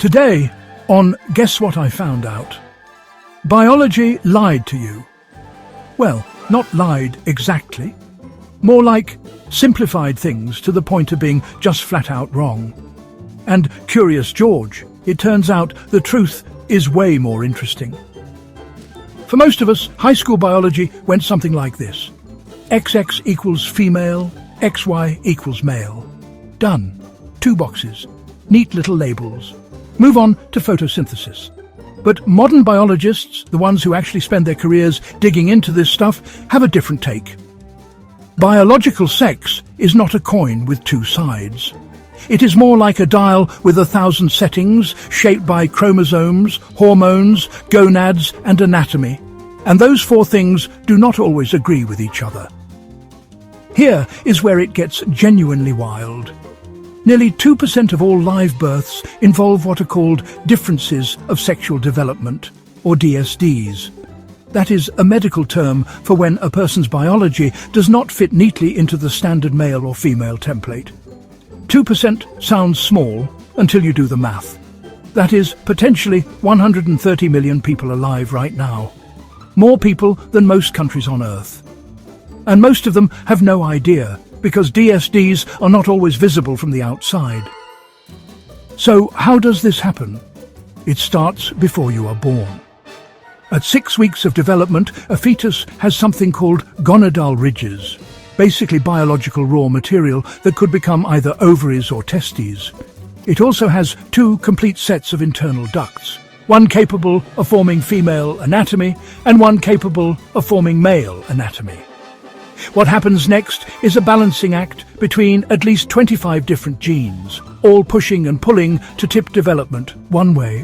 Today, on Guess What I Found Out? Biology lied to you. Well, not lied exactly. More like simplified things to the point of being just flat out wrong. And curious George, it turns out the truth is way more interesting. For most of us, high school biology went something like this. XX equals female, XY equals male. Done. 2 boxes. Neat little labels. Move on to photosynthesis. But modern biologists, the ones who actually spend their careers digging into this stuff, have a different take. Biological sex is not a coin with 2 sides. It is more like a dial with 1,000 settings, shaped by chromosomes, hormones, gonads, and anatomy. And those 4 things do not always agree with each other. Here is where it gets genuinely wild. Nearly 2% of all live births involve what are called differences of sexual development, or DSDs. That is a medical term for when a person's biology does not fit neatly into the standard male or female template. 2% sounds small until you do the math. That is potentially 130 million people alive right now. More people than most countries on Earth. And most of them have no idea, because DSDs are not always visible from the outside. So how does this happen? It starts before you are born. At 6 weeks of development, a fetus has something called gonadal ridges, basically biological raw material that could become either ovaries or testes. It also has 2 complete sets of internal ducts, one capable of forming female anatomy and one capable of forming male anatomy. What happens next is a balancing act between at least 25 different genes, all pushing and pulling to tip development one way